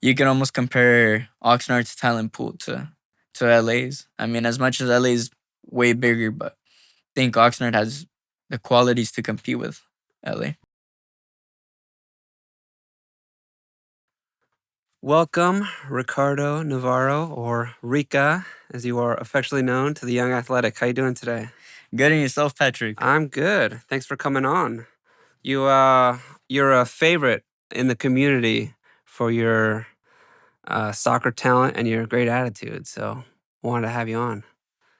you can almost compare Oxnard's talent pool to LA's. I mean, as much as LA's way bigger, but I think Oxnard has the qualities to compete with LA. Welcome, Ricardo Navarro, or Rika, as you are affectionately known, to the Young Athletic. How you doing today? Good in yourself, Patrick. I'm good. Thanks for coming on. You're a favorite in the community for your soccer talent and your great attitude. So wanted to have you on.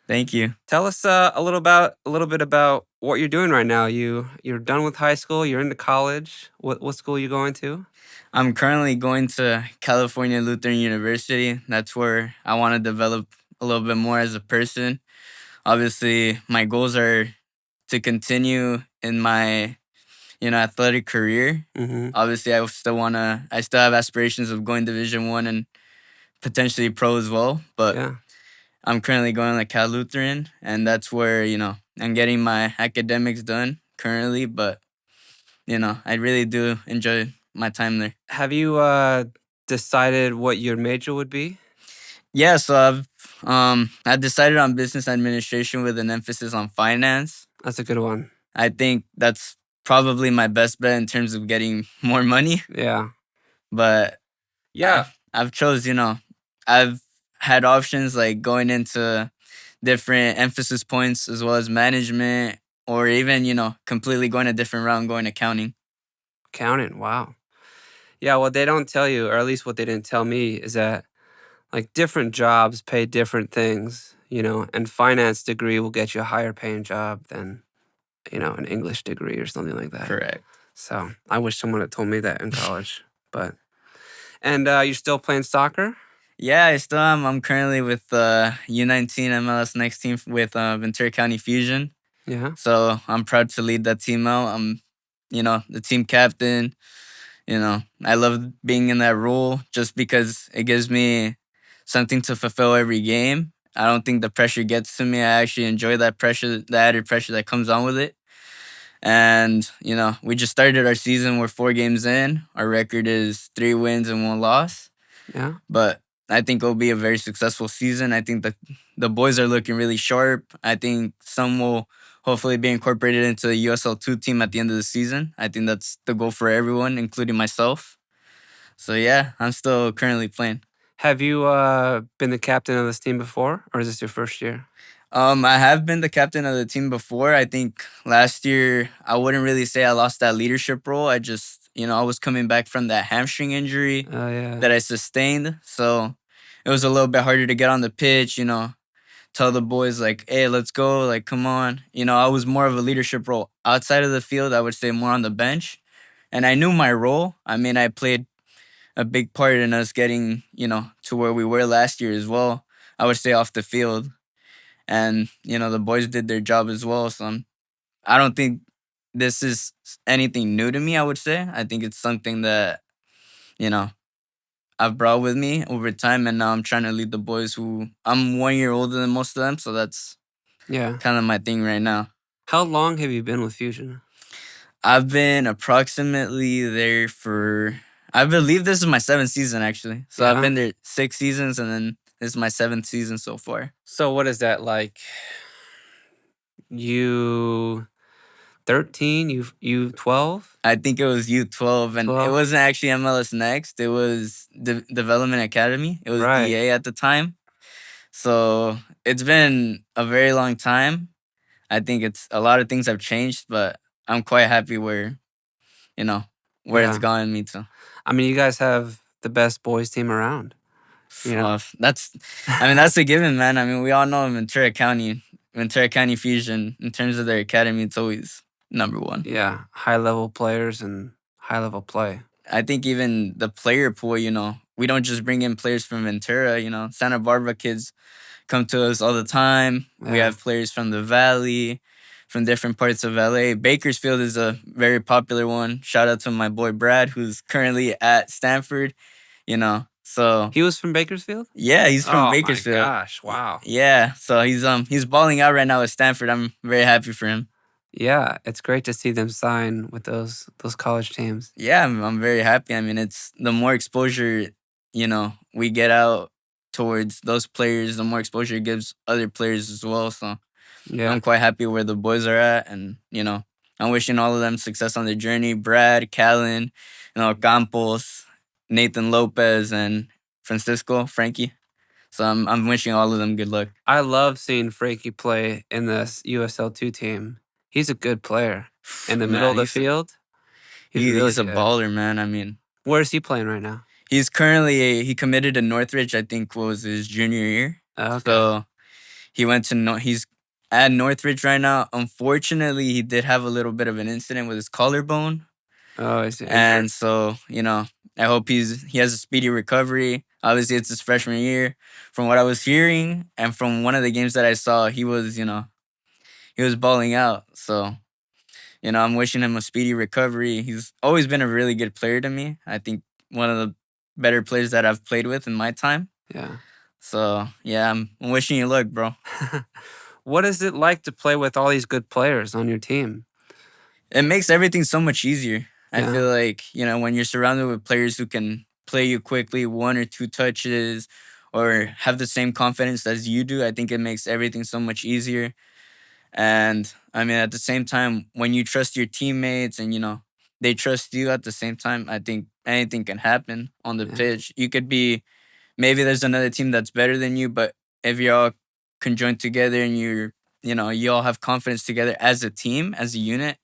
Thank you. Tell us a little bit about what you're doing right now. You're done with high school. You're into college. What school are you going to? I'm currently going to California Lutheran University. That's where I want to develop a little bit more as a person. Obviously, my goals are to continue in my athletic career. Mm-hmm. Obviously, I still have aspirations of going Division 1 and potentially pro as well. But Yeah. I'm currently going to Cal Lutheran, and that's where I'm getting my academics done currently. But I really do enjoy my time there. Have you decided what your major would be? Yeah, so I decided on business administration with an emphasis on finance. That's a good one. I think that's probably my best bet in terms of getting more money. Yeah. But Yeah. I've chose, I've had options like going into different emphasis points as well as management, or even, completely going a different route and going accounting. Accounting. Wow. Yeah. What they don't tell you, or at least what they didn't tell me, is that like different jobs pay different things, and finance degree will get you a higher paying job than, an English degree or something like that. Correct. So I wish someone had told me that in college. And you're still playing soccer? Yeah, I still am. I'm currently with U19 MLS Next team with Ventura County Fusion. Yeah. So I'm proud to lead that team out. I'm, the team captain. I love being in that role just because it gives me something to fulfill every game. I don't think the pressure gets to me. I actually enjoy that pressure, the added pressure that comes on with it. And, we just started our season. We're 4 games in. Our record is 3 wins and 1 loss. Yeah. But I think it'll be a very successful season. I think the boys are looking really sharp. I think some will hopefully be incorporated into the USL2 team at the end of the season. I think that's the goal for everyone, including myself. So yeah, I'm still currently playing. Have you been the captain of this team before, or is this your first year? I have been the captain of the team before. I think last year I wouldn't really say I lost that leadership role. I just, I was coming back from that hamstring injury Oh yeah. that I sustained. So it was a little bit harder to get on the pitch, tell the boys like, hey, let's go, like, come on. I was more of a leadership role outside of the field. I would say more on the bench. And I knew my role. I mean, I played a big part in us getting, to where we were last year as well. I would say off the field. And, the boys did their job as well. So I don't think this is anything new to me, I would say. I think it's something that, you know, I've brought with me over time, and now I'm trying to lead the boys who I'm 1 year older than most of them, so that's Yeah. kind of my thing right now. How long have you been with Fusion? I've been approximately there for, I believe this is my 7th season actually. So I've Yeah. been there 6 seasons, and then this is my 7th season so far. So what is that like? You 13? You 12? I think it was U12, and it 12? wasn't actually MLS Next. It was Development Academy. It was Right. DA at the time. So it's been a very long time. I think it's a lot of things have changed, but I'm quite happy where Yeah. it's gotten me to. I mean, you guys have the best boys team around. That's a given, man. I mean, we all know Ventura County Fusion, in terms of their academy, it's always number 1. Yeah, high level players and high level play. I think even the player pool, we don't just bring in players from Ventura. Santa Barbara kids come to us all the time. We Yeah. have players from the Valley, from different parts of LA. Bakersfield is a very popular one. Shout out to my boy Brad, who's currently at Stanford. So He was from Bakersfield? yeah, he's from Oh Bakersfield. my gosh, wow. Yeah, so he's balling out right now at Stanford. I'm very happy for him. Yeah, it's great to see them sign with those college teams. Yeah, I'm very happy. I mean, it's the more exposure, we get out towards those players, the more exposure it gives other players as well. So I'm Yeah. quite happy where the boys are at, and I'm wishing all of them success on their journey. Brad, Callan, Campos, Nathan Lopez, and Frankie. So I'm wishing all of them good luck. I love seeing Frankie play in the USL2 team. He's a good player. In the middle Man, of the field, he's really he's a good. baller, man. I mean, Where is he playing right now? he's currently he committed to Northridge. I think was his junior year. Okay. So he's at Northridge right now. Unfortunately, he did have a little bit of an incident with his collarbone. Oh, he's injured. And so, I hope he has a speedy recovery. Obviously, it's his freshman year. From what I was hearing and from one of the games that I saw, he was balling out. So, I'm wishing him a speedy recovery. He's always been a really good player to me. I think one of the better players that I've played with in my time. Yeah. So, yeah, I'm wishing you luck, bro. What is it like to play with all these good players on your team? It makes everything so much easier. I Yeah. feel like, when you're surrounded with players who can play you quickly, one or two touches, or have the same confidence as you do, I think it makes everything so much easier. And I mean, at the same time, when you trust your teammates and, they trust you at the same time, I think anything can happen on the Yeah. pitch. You could be, maybe there's another team that's better than you, but if you're all conjoined together and you all have confidence together as a team, as a unit,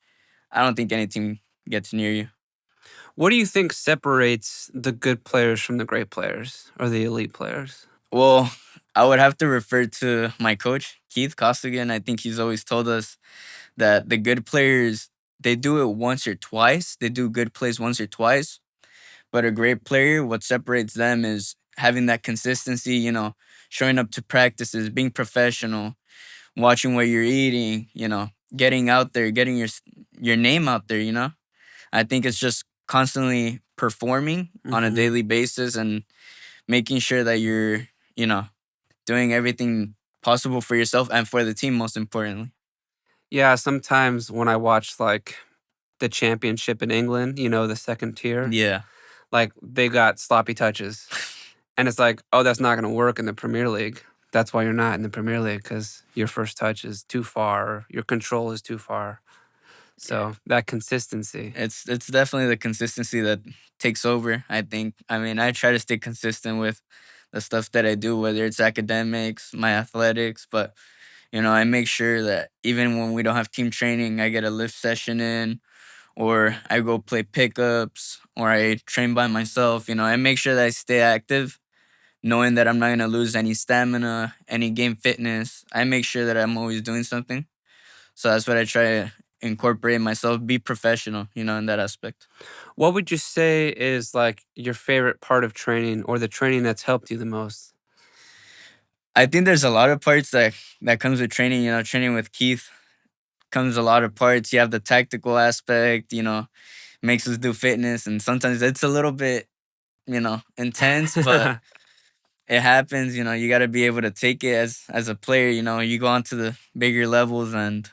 I don't think any team gets near you. What do you think separates the good players from the great players or the elite players? Well, I would have to refer to my coach, Keith Costigan. I think he's always told us that the good players, they do it once or twice. They do good plays once or twice. But a great player, what separates them is having that consistency, showing up to practices, being professional, watching what you're eating, getting out there, getting your name out there. I think it's just constantly performing on a Mhm. daily basis and making sure that you're, you know, doing everything possible for yourself and for the team, most importantly. Yeah, sometimes when I watch like the championship in England, the second tier, Yeah. like they got sloppy touches. And it's like, oh, that's not going to work in the Premier League. That's why you're not in the Premier League because your first touch is too far, or your control is too far. Yeah. So that consistency. It's definitely the consistency that takes over, I think. I mean, I try to stay consistent with the stuff that I do, whether it's academics, my athletics, but I make sure that even when we don't have team training, I get a lift session in, or I go play pickups, or I train by myself. I make sure that I stay active, knowing that I'm not gonna lose any stamina, any game fitness. I make sure that I'm always doing something. So that's what I try to incorporate in myself, be professional, in that aspect. What would you say is like your favorite part of training or the training that's helped you the most? I think there's a lot of parts that comes with training. Training with Keith comes a lot of parts. You have the tactical aspect. Makes us do fitness, and sometimes it's a little bit intense, but it happens. You got to be able to take it as a player. You go on to the bigger levels, and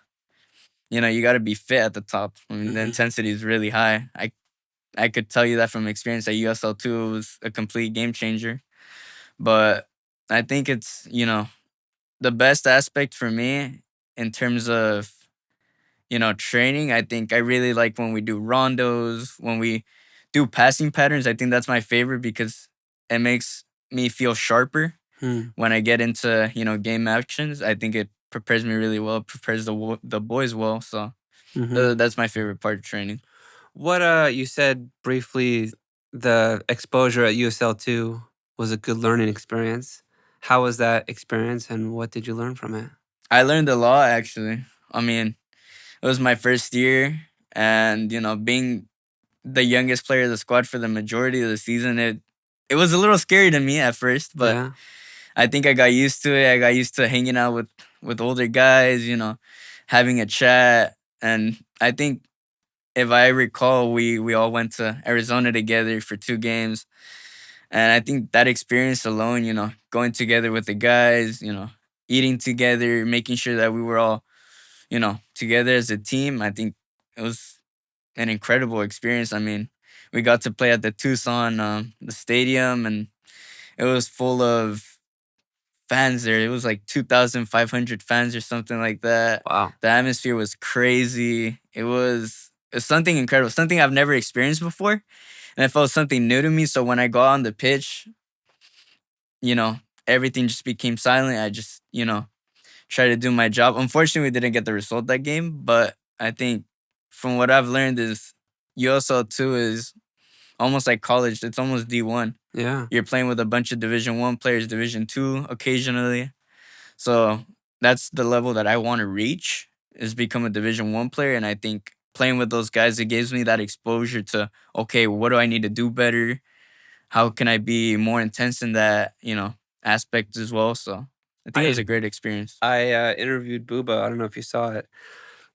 you got to be fit at the top. I mean, the Mhm. intensity is really high. I could tell you that from experience at USL2. It was a complete game changer. But I think it's, the best aspect for me in terms of, training. I think I really like when we do rondos, when we do passing patterns. I think that's my favorite because it makes me feel sharper Hmm. when I get into, game actions. I think it prepares me really well, prepares the boys well. So Mhm. that's my favorite part of training. What you said briefly the exposure at USL2 was a good learning experience. How was that experience and what did you learn from it? I learned a lot actually. I mean, it was my first year, and being the youngest player of the squad for the majority of the season, it was a little scary to me at first, but Yeah. I think I got used to it. I got used to hanging out with older guys, having a chat, and I think if I recall, we all went to Arizona together for 2 games, and I think that experience alone, going together with the guys, eating together, making sure that we were all together as a team. I think it was an incredible experience. I mean, we got to play at the Tucson the stadium, and it was full of fans there. It was like 2,500 fans or something like that. Wow. The atmosphere was crazy. It's something incredible, something I've never experienced before, and it felt something new to me. So when I got on the pitch, you know, everything just became silent. I just, tried to do my job. Unfortunately, we didn't get the result that game, but I think from what I've learned is USL two is almost like college. It's almost D1. Yeah. You're playing with a bunch of Division One players, Division Two occasionally. So that's the level that I want to reach is become a Division One player. And I think playing with those guys, it gives me that exposure to okay, what do I need to do better? How can I be more intense in that, aspect as well? So I think it was I a great experience. I interviewed Booba. I don't know if you saw it,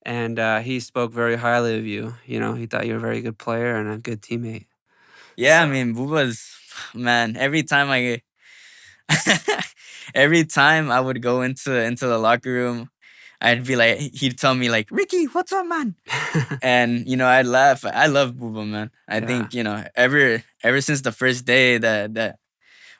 and he spoke very highly of you. You know, he thought you were a very good player and a good teammate. Yeah, I mean, Buba's man. Every time I would go into the locker room, I'd be like, he'd tell me like, Ricky, what's up, man? And I'd laugh. I love Buba, man. I Yeah. think ever since the first day that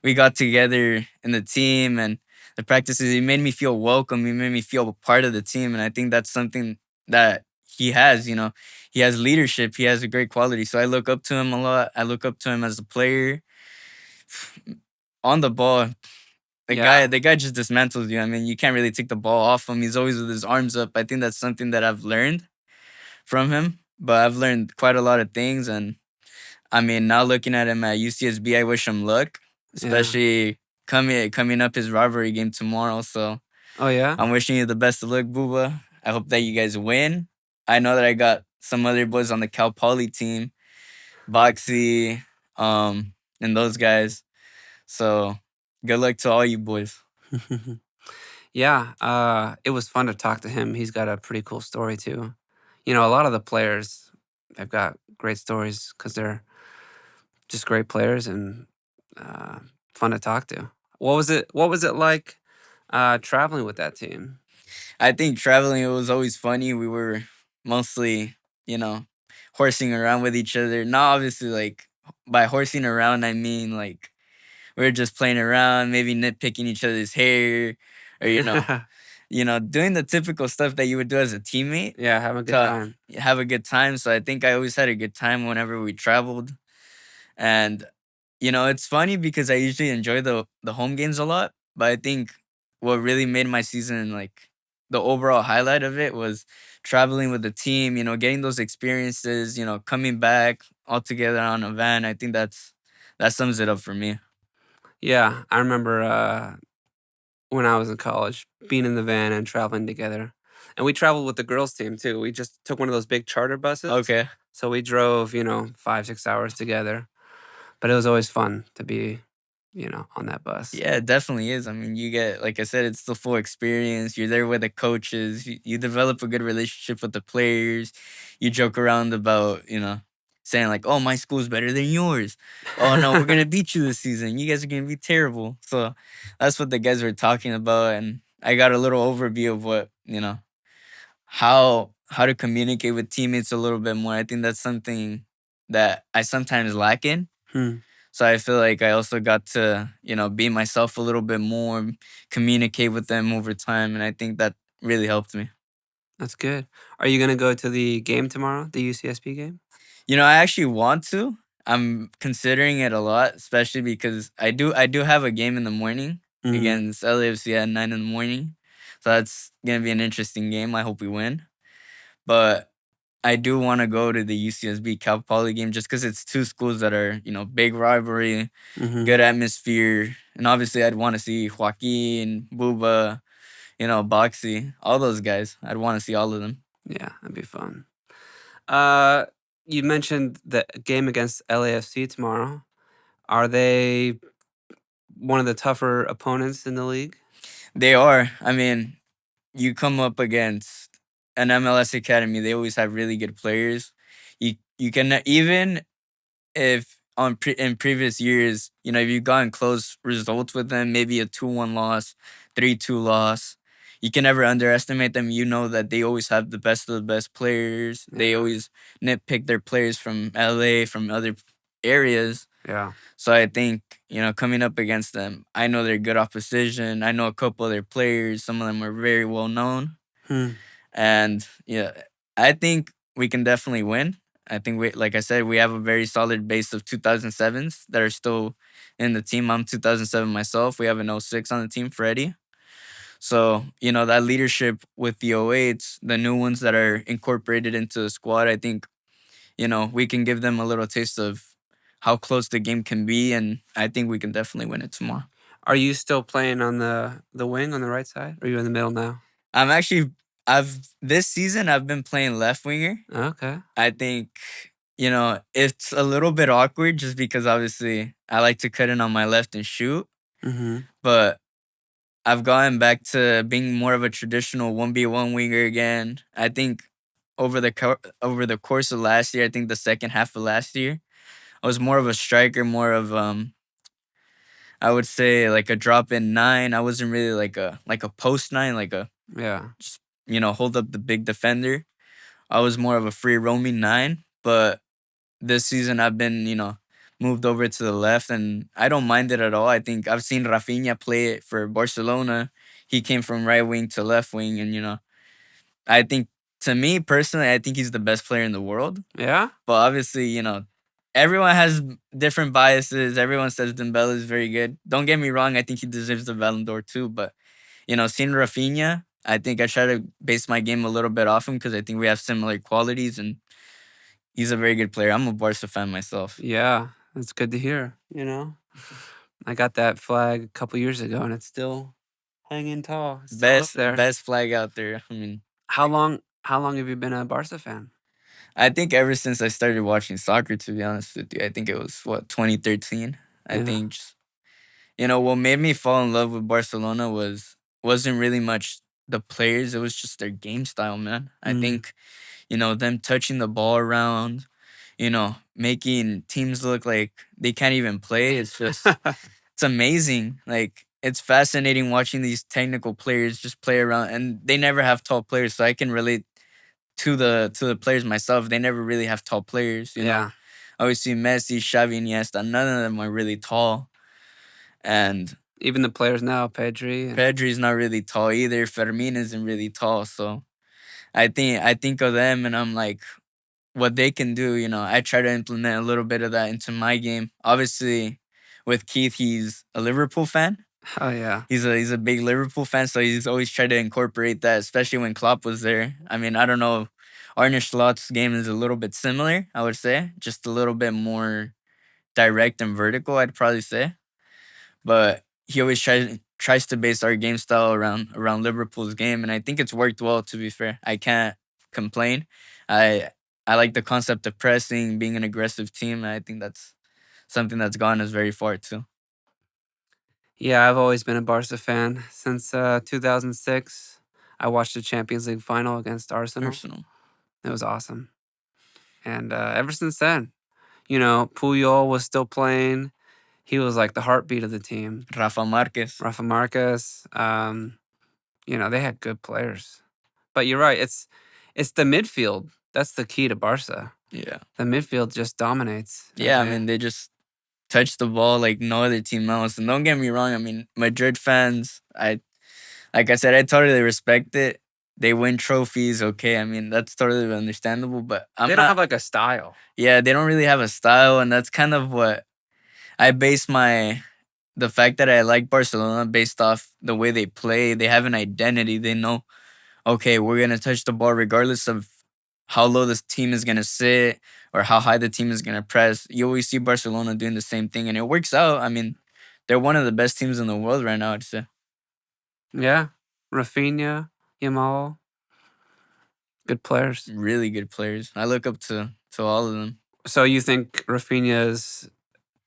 we got together in the team and the practices, he made me feel welcome. He made me feel a part of the team, and I think that's something that he has. He has leadership. He has a great quality. So I look up to him a lot. I look up to him as a player. On the ball, the guy, Yeah. the guy just dismantles you. I mean, you can't really take the ball off him. He's always with his arms up. I think that's something that I've learned from him. But I've learned quite a lot of things, and I mean, now looking at him at UCSB, I wish him luck, Yeah. especially coming up his rivalry game tomorrow. So Oh yeah. I'm wishing you the best of luck, Booba. I hope that you guys win. I know that I got some other boys on the Cal Poly team, Boxy, and those guys. So good luck to all you boys. Yeah. It was fun to talk to him. He's got a pretty cool story too. You know, a lot of the players they've got great stories because they're just great players and uh, fun to talk to. What was it like traveling with that team? I think traveling, it was always funny. We were mostly, you know, horsing around with each other. Not obviously like by horsing around, I mean like we were just playing around, maybe nitpicking each other's hair, or doing the typical stuff that you would do as a teammate Yeah, having a good to time. have a good time. So I think I always had a good time whenever we traveled. And it's funny because I usually enjoy the home games a lot, but I think what really made my season like the overall highlight of it was traveling with the team, getting those experiences, coming back all together on a van. I think that sums it up for me. Yeah, I remember when I was in college being in the van and traveling together. And we traveled with the girls' team too. We just took one of those big charter buses. Okay. So we drove, 5, 6 hours together. But it was always fun to be, on that bus. Yeah, it definitely is. I mean, you get, like I said, it's the full experience. You're there with the coaches. You develop a good relationship with the players. You joke around about, saying like, "Oh, my school's better than yours. Oh no, we're gonna beat you this season. You guys are gonna be terrible." So that's what the guys were talking about, and I got a little overview of what how to communicate with teammates a little bit more. I think that's something that I sometimes lack in. Hmm, So I feel like I also got to, be myself a little bit more, communicate with them over time, and I think that really helped me. that's good. Are you gonna go to the game tomorrow, the UCSB game? I actually want to. I'm considering it a lot, especially because I do have a game in the morning Hmm. against LAFC at 9 in the morning. So that's gonna be an interesting game. I hope we win. But I do want to go to the UCSB Cal Poly game just because it's two schools that are, big rivalry, Hmm. good atmosphere. And obviously, I'd want to see Joaquin, Buba, Boxy, all those guys. I'd want to see all of them. Yeah, that'd be fun. Uh, you mentioned the game against LAFC tomorrow. Are they one of the tougher opponents in the league? They are. I mean, you come up against an MLS academy, they always have really good players. You can even if in previous years, if you've gotten close results with them, maybe a 2-1 loss, 3-2 loss, you can never underestimate them. You know that they always have the best of the best players. They Yeah. always nitpick their players from LA, from other areas. Yeah. So I think, coming up against them, I know they're good opposition. I know a couple of their players. Some of them are very well known. Hmm. And yeah, I think we can definitely win. I think like I said, we have a very solid base of 2007s that are still in the team. I'm 2007 myself. We have an '06 on the team, Freddie. So, that leadership with the '08s, the new ones that are incorporated into the squad, I think, we can give them a little taste of how close the game can be. And I think we can definitely win it tomorrow. Are you still playing on the wing on the right side? Or are you in the middle now? I'm actually, this season, I've been playing left winger. Okay. I think, it's a little bit awkward just because obviously I like to cut in on my left and shoot. Mm-hmm. But I've gotten back to being more of a traditional 1v1 winger again. I think over the course of last year, I think the second half of last year, I was more of a striker, more of I would say like a drop in nine. I wasn't really like a post nine, like a Yeah. just hold up the big defender. I was more of a free roaming nine, but this season I've been, moved over to the left and I don't mind it at all. I think I've seen Rafinha play it for Barcelona. He came from right wing to left wing and I think to me personally, I think he's the best player in the world. Yeah? But obviously, everyone has different biases. Everyone says Dembele is very good. Don't get me wrong, I think he deserves the Ballon d'Or too, but seeing Rafinha, I think I try to base my game a little bit off him because I think we have similar qualities and he's a very good player. I'm a Barca fan myself. Yeah. That's good to hear, I got that flag a couple years ago and it's still hanging tall. It's still up there. Best flag out there. I mean, How long have you been a Barca fan? I think ever since I started watching soccer, to be honest with you, I think it was 2013. I Yeah. think just, what made me fall in love with Barcelona wasn't really much the players, it was just their game style, man. I Mm. think, them touching the ball around, making teams look like they can't even play. It's just it's amazing. Like it's fascinating watching these technical players just play around and they never have tall players. So I can relate to the players myself. They never really have tall players, Yeah. I always see Messi, Xavi, Iniesta, none of them are really tall. And Even the players now, Pedri. Pedri's not really tall either. Fermin isn't really tall. So I think of them and I'm like, what they can do, I try to implement a little bit of that into my game. Obviously, with Keith, he's a Liverpool fan. Oh yeah. He's a big Liverpool fan, so he's always tried to incorporate that, especially when Klopp was there. I mean, I don't know. Arne Slot's game is a little bit similar, I would say, just a little bit more direct and vertical, I'd probably say. But he always tries to base our game style around Liverpool's game, and I think it's worked well. To be fair, I can't complain. I I like the concept of pressing, being an aggressive team, and I think that's something that's gotten us very far too. Yeah, I've always been a Barca fan since 2006. I watched the Champions League final against Arsenal. Arsenal. It was awesome. And ever since then, Puyol was still playing. He was like the heartbeat of the team. Rafa Marquez. Rafa Marquez. They had good players. But you're right. It's the midfield. That's the key to Barca. Yeah. The midfield just dominates. Yeah, I mean, they just touch the ball like no other team else. And don't get me wrong, I mean, Madrid fans, like I said, I totally respect it. They win trophies, okay. I mean, that's totally understandable, but They don't have like a style. yeah, they don't really have a style, and that's kind of what I base the fact that I like Barcelona based off the way they play. They have an identity. They know, okay, we're gonna touch the ball regardless of how low this team is gonna sit or how high the team is gonna press. You always see Barcelona doing the same thing, and it works out. I mean, they're one of the best teams in the world right now. I'd say. Yeah. Rafinha, Yamal, good players. Really good players. I look up to all of them. So you think Rafinha is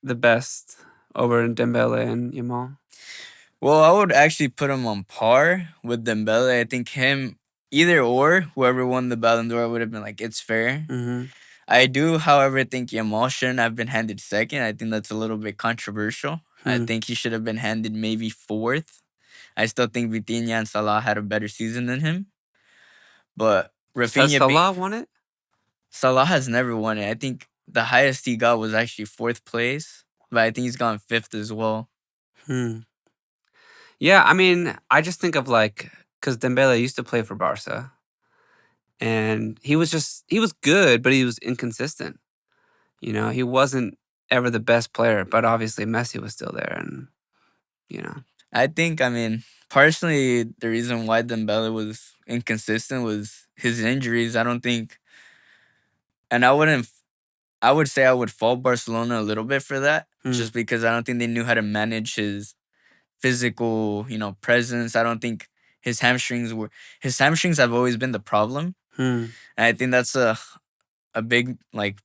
the best over Dembele and Yamal? Well, I would actually put him on par with Dembele. I think him either or whoever won the Ballon d'Or would have been like it's fair. Mm-hmm. I do, however, think Yamal shouldn't have been handed second. I think that's a little bit controversial. I think he should have been handed maybe fourth. I still think Vitinha and Salah had a better season than him. But Has Rafinha, Salah won it? Salah has never won it. I think the highest he got was actually fourth place. but I think he's gone fifth as well. Hmm. Yeah, I mean, I just think of like because Dembele used to play for Barca, and he was good, but he was inconsistent. You know, he wasn't ever the best player, but obviously Messi was still there, and you know, I think, I mean, personally, the reason why Dembele was inconsistent was his injuries. I don't think, and I wouldn't, I would say I would fault Barcelona a little bit for that, hmm, just because I don't think they knew how to manage his physical, presence. I don't think his hamstrings have always been the problem. hmm, And I think that's a big like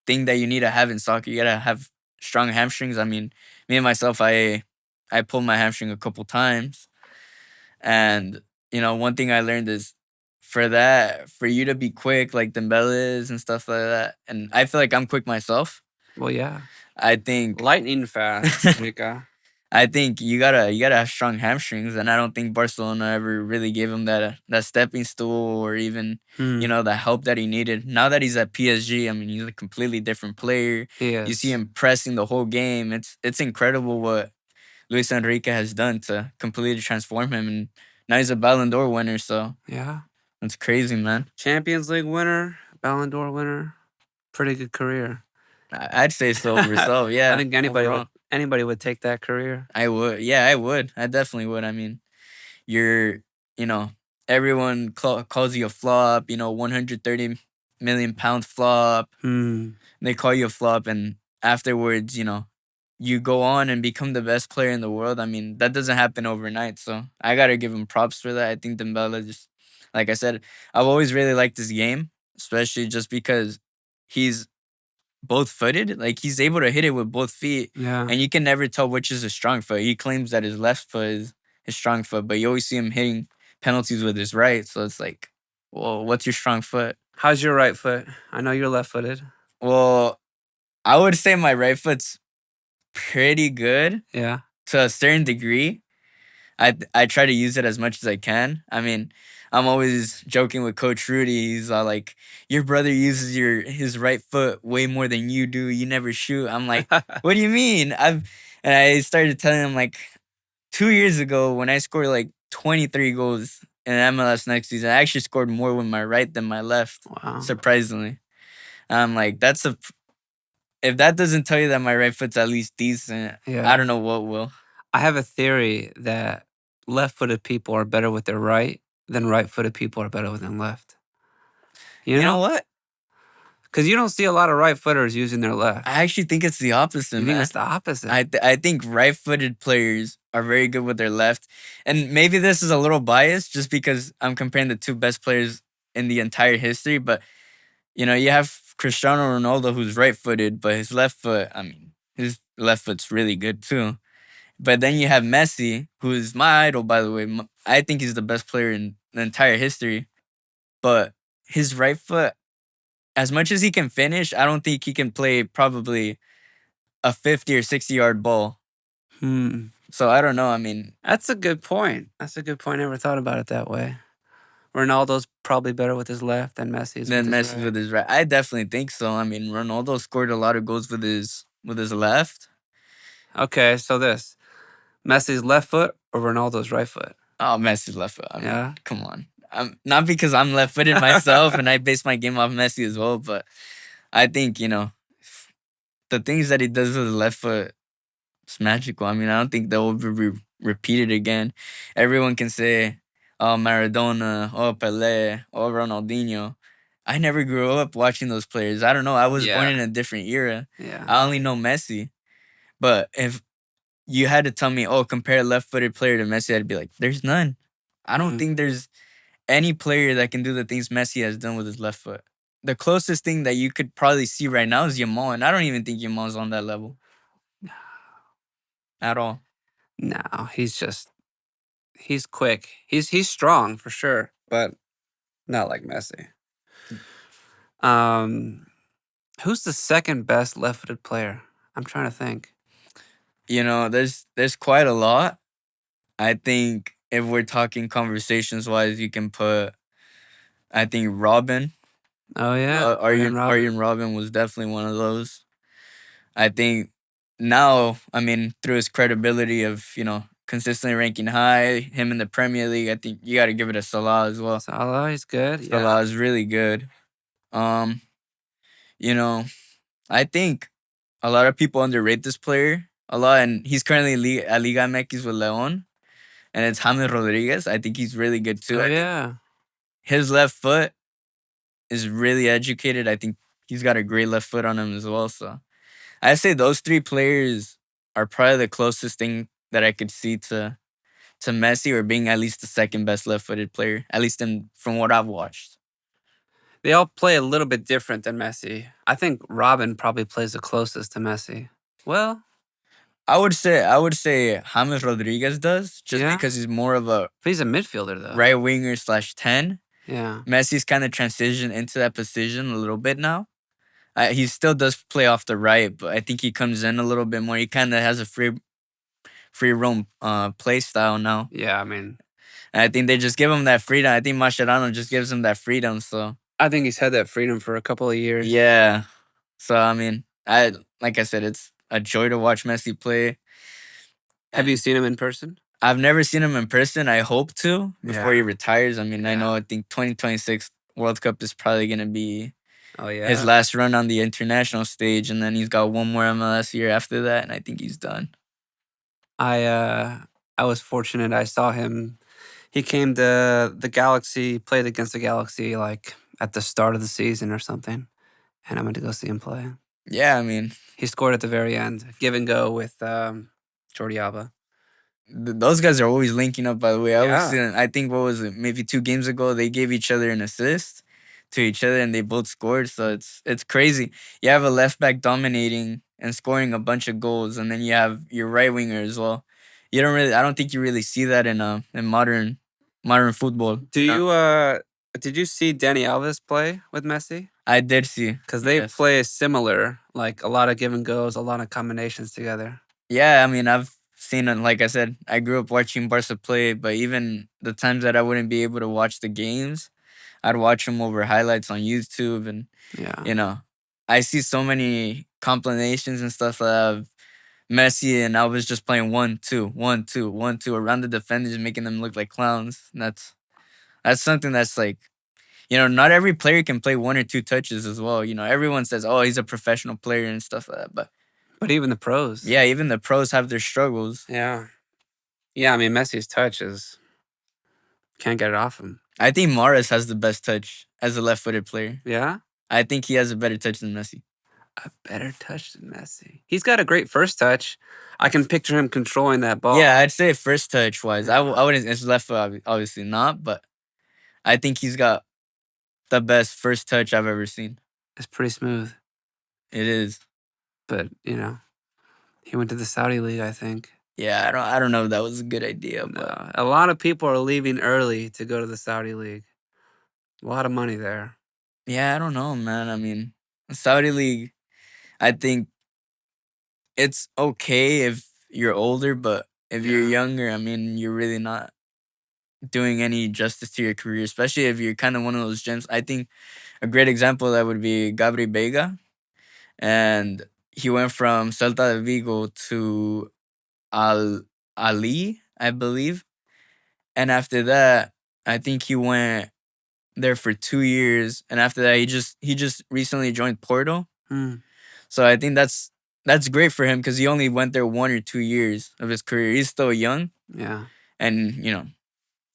thing that you need to have in soccer. You gotta have strong hamstrings. I mean, me and myself, I pulled my hamstring a couple times, and one thing I learned is for you to be quick like Dembele is and stuff like that. And I feel like I'm quick myself. well, yeah, I think lightning fast, Mika. I think you gotta have strong hamstrings, and I don't think Barcelona ever really gave him that stepping stool or even Hmm, the help that he needed. Now that he's at PSG, I mean, he's a completely different player. he You see is. him pressing the whole game. It's incredible what Luis Enrique has done to completely transform him, and now he's a Ballon d'Or winner. So Yeah, that's crazy, man. Champions League winner, Ballon d'Or winner, pretty good career. I'd say so overall. I Yeah, think overall, anybody would take that career. I would. Yeah, I would. I definitely would. I mean, you're you know everyone calls you a flop, 130 million pound flop. Hmm. They call you a flop, and afterwards, you go on and become the best player in the world. I mean, that doesn't happen overnight, so I gotta give him props for that. I think Dembele just, like I said, I've always really liked this game, especially just because he's both footed. Like, he's able to hit it with both feet, Yeah. and you can never tell which is his strong foot. He claims that his left foot is his strong foot, but you always see him hitting penalties with his right. So it's like, well, what's your strong foot? How's your right foot? I know you're left-footed. Well, I would say my right foot's pretty good Yeah. to a certain degree. I try to use it as much as I can. I mean, I'm always joking with Coach Rudy. He's all like, "Your brother uses his right foot way more than you do. You never shoot." I'm like, "What do you mean?" And I started telling him like 2 years ago when I scored like 23 goals in MLS next season. I actually scored more with my right than my left, Wow. surprisingly. I'm like, if that doesn't tell you that my right foot's at least decent, I Yeah. don't know what will. I have a theory that left-footed people are better with their right than right-footed people are better with their left. You You know know? what? Because you don't see a lot of right-footers using their left. I actually think it's the opposite, You think man. it's the opposite? I think right-footed players are very good with their left, and maybe this is a little biased just because I'm comparing the two best players in the entire history. But you have Cristiano Ronaldo who's right-footed, but his left foot, I mean, his left foot's really good too. But then you have Messi, who's my idol, by the way. I think he's the best player in the entire history. But his right foot, as much as he can finish, I don't think he can play probably a 50 or 60-yard ball. Hmm. So I don't know. I mean, That's a good point. That's a good point. I never thought about it that way. Ronaldo's probably better with his left than Messi is with then his Messi right. with his right. I definitely think so. I mean, Ronaldo scored a lot of goals with his left. Okay, so this Messi's left foot or Ronaldo's right foot? Oh, Messi's left foot. I mean, Yeah. come on. Not because I'm left-footed myself and I base my game off Messi as well, but I think the things that he does with his left foot, it's magical. I mean, I don't think that will be repeated again. Everyone can say, "Oh, Maradona, oh Pelé, oh Ronaldinho." I never grew up watching those players. I don't know. I was born Yeah. in a different era. Yeah. I only know Messi. But if you had to tell me, "Oh, compare a left-footed player to Messi," I'd be like, "There's none." I don't Hmm. think there's any player that can do the things Messi has done with his left foot. The closest thing that you could probably see right now is Yamal, and I don't even think Yamal's on that level at all. No, he's quick. He's strong for sure, but not like Messi. Um, who's the second best left-footed player? I'm trying to think. There's quite a lot. I think if we're talking conversations wise, you can put. I think Robin, Oh yeah, Arjen Arjen Robben. Robin was definitely one of those. I think. now, I mean, through his credibility of, consistently ranking high, him in the Premier League, I think you got to give it a Salah as well. Salah is good. Yeah. Salah is really good. Um, you know, I think a lot of people underrate this player a lot, and he's currently at Liga MX with Leon, and it's James Rodriguez. I think he's really good too. Oh I think yeah. his left foot is really educated. I think he's got a great left foot on him as well. So I say those three players are probably the closest thing that I could see to Messi, or being at least the second best left-footed player, at least from what I've watched. They all play a little bit different than Messi. I think Robin probably plays the closest to Messi. Well, I would say James Rodriguez does, just Yeah? because he's more of a but he's a midfielder though. right winger / 10. Yeah. Messi's kind of transitioned into that position a little bit now. He still does play off the right, but I think he comes in a little bit more. He kind of has a free roam play style now. Yeah, I mean, And I think they just give him that freedom. I think Mascherano just gives him that freedom. So I think he's had that freedom for a couple of years. yeah. So I mean, like I said, it's a joy to watch Messi play. Have you seen him in person? I've never seen him in person. I hope to before Yeah. he retires. I mean, I Yeah. know. I think 2026 World Cup is probably gonna be Oh yeah. his last run on the international stage, and then he's got one more MLS year after that, and I think he's done. I was fortunate. I saw him. He came to the Galaxy, played against the Galaxy like at the start of the season or something, and I went to go see him play. Yeah, I mean, He scored at the very end, give and go with Jordi Alba. those guys are always linking up. By the way, Yeah. I think what was it? Maybe 2 games ago, they gave each other an assist to each other, and they both scored. So it's crazy. You have a left back dominating and scoring a bunch of goals, and then you have your right winger as well. I don't think you really see that in modern football. Do you did you see Danny Alves play with Messi? I did see. Because they Yes. play similar, like a lot of give and goes, a lot of combinations together. Yeah, I mean, I've seen it. Like I said, I grew up watching Barca play, but even the times that I wouldn't be able to watch the games, I'd watch them over highlights on YouTube, and Yeah. I see so many compilations and stuff of Messi, and I was just playing 1-2, 1-2, 1-2 around the defenders, making them look like clowns. And that's something that's like, not every player can play 1 or 2 touches as well. Everyone says, "Oh, he's a professional player" and stuff like that, but But even the pros. yeah, even the pros have their struggles. Yeah. Yeah, I mean Messi's touch is can't get it off him. I think Mahrez has the best touch as a left-footed player. Yeah? I think he has a better touch than Messi. A better touch than Messi. He's got a great first touch. I can picture him controlling that ball. Yeah, I'd say first touch wise, I wouldn't. His left foot, obviously not, but I think he's got the best first touch I've ever seen. It's pretty smooth. It is. But, he went to the Saudi League, I think. Yeah, I don't know if that was a good idea, but No, a lot of people are leaving early to go to the Saudi League. A lot of money there. yeah, I don't know, man. I mean, Saudi League, I think it's okay if you're older, but if you're Yeah. younger, I mean, you're really not doing any justice to your career, especially if you're kind of one of those gems. I think a great example of that would be Gabri Vega, and he went from Celta de Vigo to Al Ali, I believe, and after that, I think he went there for 2 years, and after that, he just recently joined Porto. Hmm. So I think that's great for him because he only went there 1 or 2 years of his career. He's still young, Yeah. and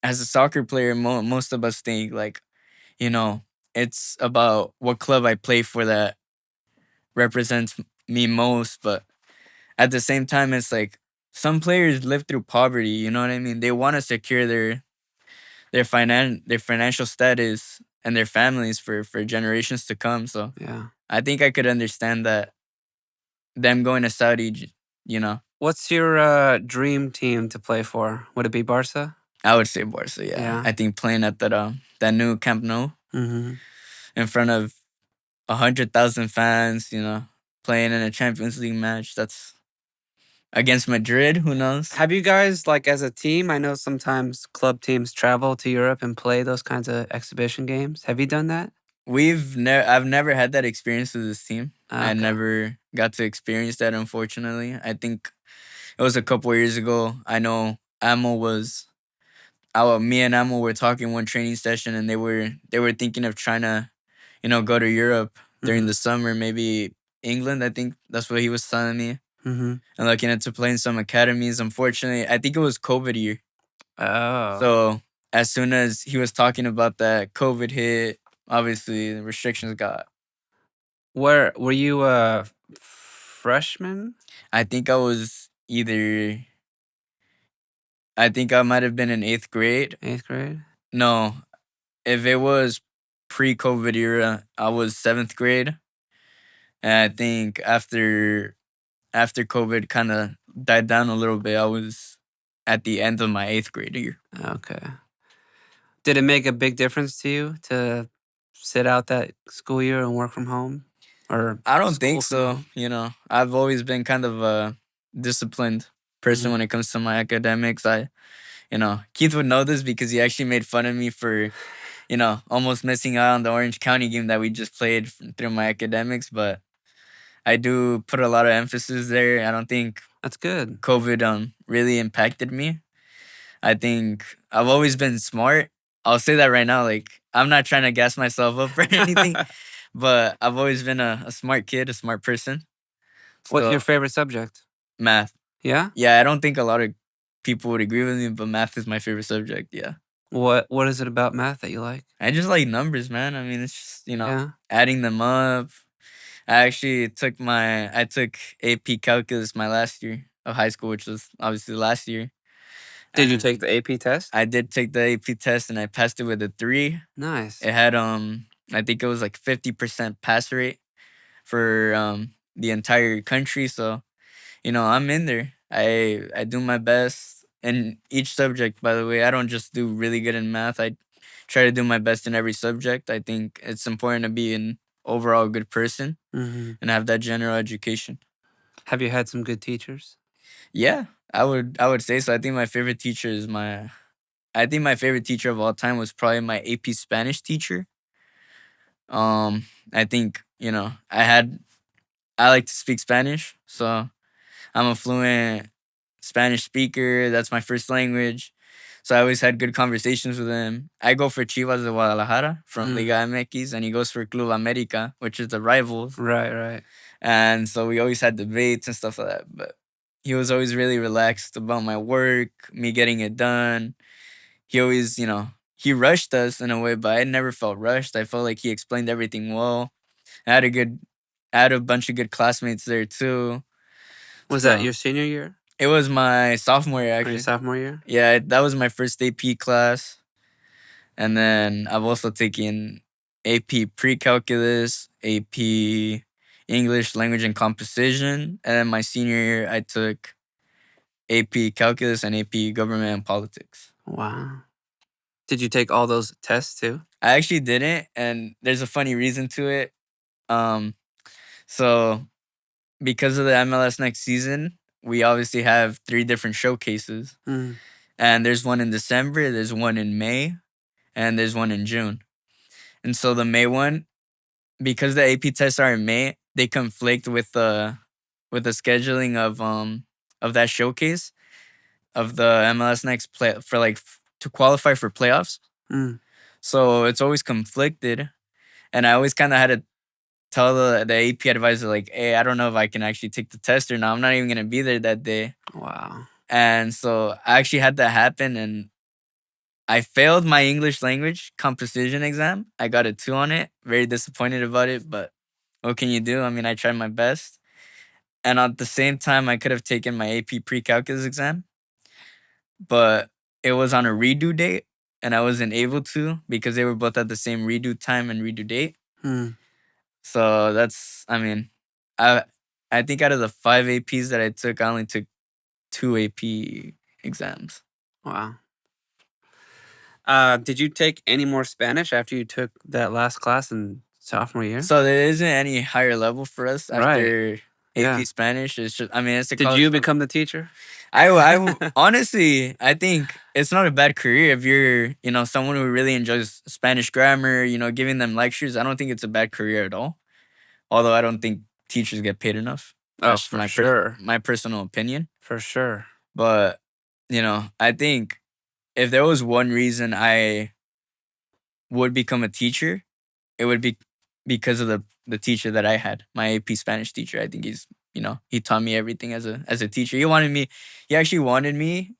as a soccer player, most of us think like, it's about what club I play for that represents me most. But at the same time, it's like some players live through poverty. You know what I mean? They want to secure their financial status and their families for generations to come. So Yeah. I think I could understand that them going to Saudi. What's your dream team to play for? Would it be Barca? I would say Barca. Yeah, Yeah. I think playing at that new Camp Nou Mm-hmm. in front of 100,000 fans, playing in a Champions League match. That's against Madrid. Who knows? Have you guys, like, as a team? I know sometimes club teams travel to Europe and play those kinds of exhibition games. Have you done that? I've never had that experience with this team. I Okay. never got to experience that, unfortunately. I think it was a couple years ago. I know Amo was me and Amo were talking one training session, and they were thinking of trying to, go to Europe during Mhm. the summer, maybe England. I think that's what he was telling me, Mhm. and looking into playing some academies. Unfortunately, I think it was COVID year. Oh. So as soon as he was talking about that, COVID hit. Obviously, the restrictions got. Where were you a freshman? I think I was either. I think I might have been in 8th grade. 8th grade? No, if it was pre-COVID era, I was 7th grade. And I think after COVID kind of died down a little bit, I was at the end of my 8th grade year. Okay. Did it make a big difference to you to sit out that school year and work from home? Or I don't school think from so. home? I've always been kind of a disciplined person Mhm. when it comes to my academics. Keith would know this because he actually made fun of me for, almost missing out on the Orange County game that we just played through my academics. But I do put a lot of emphasis there. I don't think That's good. COVID really impacted me. I think I've always been smart. I'll say that right now. Like, I'm not trying to gas myself up or anything, but I've always been a smart kid, a smart person. What's your So favorite subject? math. Yeah? Yeah, I don't think a lot of people would agree with me, but math is my favorite subject. Yeah. What is it about math that you like? I just like numbers, man. I mean, it's just, Yeah? adding them up. I took AP calculus my last year of high school, which was obviously last year. Did you And take the AP test? I did take the AP test and I passed it with a 3. Nice. It had I think it was like 50% pass rate for the entire country. So, I'm in there. I do my best in each subject, by the way. I don't just do really good in math. I try to do my best in every subject. I think it's important to be an overall good person Mhm. and have that general education. Have you had some good teachers? Yeah, I would say so. I think my favorite teacher of all time was probably my AP Spanish teacher. I think, I like to speak Spanish, so I'm a fluent Spanish speaker. That's my first language. So I always had good conversations with him. I go for Chivas de Guadalajara from Mm. Liga MX, and he goes for Club America, which is the rivals. Right, right. And so we always had debates and stuff like that. But he was always really relaxed about my work, me getting it done. He always, he rushed us in a way, but I never felt rushed. I felt like he explained everything well. I had a good, I had a bunch of good classmates there too. Was that So your senior year it was my sophomore year, or your actually. sophomore year? Yeah, that was my first AP class. And then I've also taken AP pre-calculus, AP English language and composition. And then my senior year, I took AP calculus and AP government and politics. Wow. Did you take all those tests too? I actually didn't, and there's a funny reason to it. Um, so because of the MLS next season, we obviously have 3 different showcases. Mm. And there's one in December, there's one in May, and there's one in June. And so the May one, because the AP tests are in May, they conflict with the scheduling of that showcase of the MLS next play for to qualify for playoffs. Mm. So it's always conflicted, and I always kind of had to tell the AP advisor like, "Hey, I don't know if I can actually take the test or not. I'm not even gonna be there that day." Wow. And so I actually had that happen, and I failed my English language composition exam. I got a 2 on it. Very disappointed about it, but what can you do? I mean, I tried my best. And at the same time, I could have taken my AP pre-calculus exam, but it was on a redo date, and I wasn't able to because they were both at the same redo time and redo date. Mm. So I mean, I I think out of the 5 APs that I took, I only took 2 AP exams. Wow. Did you take any more Spanish after you took that last class in sophomore year? So there isn't any higher level for us Right. after Yeah. AP Spanish. It's just, I mean, it's a Did college. you become the teacher? Honestly, I think it's not a bad career if you're, someone who really enjoys Spanish grammar, giving them lectures. I don't think it's a bad career at all. Although I don't think teachers get paid enough. Oh, That's for sure. my personal opinion. For sure. But, I think if there was one reason I would become a teacher, it would be because of the teacher that I had, my AP Spanish teacher. I think he taught me everything as a teacher. He actually wanted me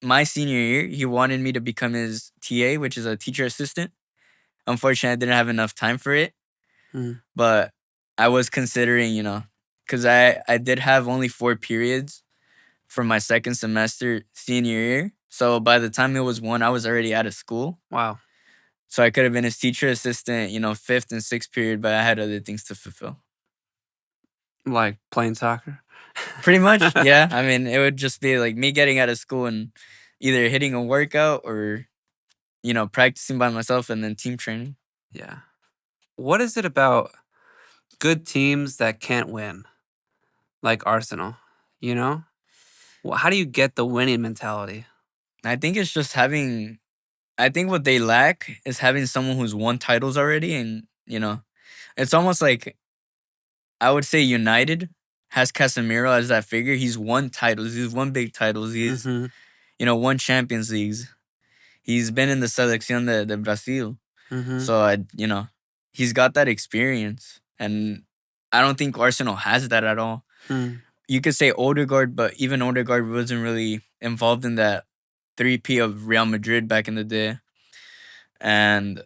my senior year. He wanted me to become his TA, which is a teacher assistant. Unfortunately, I didn't have enough time for it, Mm. but I was considering, because I did have only 4 periods for my second semester senior year. So by the time it was one, I was already out of school. Wow. So I could have been his teacher assistant, fifth and sixth period, but I had other things to fulfill. Like playing soccer? Pretty much, yeah. I mean, it would just be like me getting out of school and either hitting a workout or, practicing by myself and then team training. Yeah. What is it about good teams that can't win? Like Arsenal, you know? How do you get the winning mentality? I think it's just I think what they lack is having someone who's won titles already. And, it's almost like I would say United has Casemiro as that figure. He's won titles. He's won big titles. He's, Mhm. Won Champions Leagues. He's been in the Selección de Brasil. Mhm. So, he's got that experience. And I don't think Arsenal has that at all. Mm. You could say Odegaard, but even Odegaard wasn't really involved in that 3P of Real Madrid back in the day. And,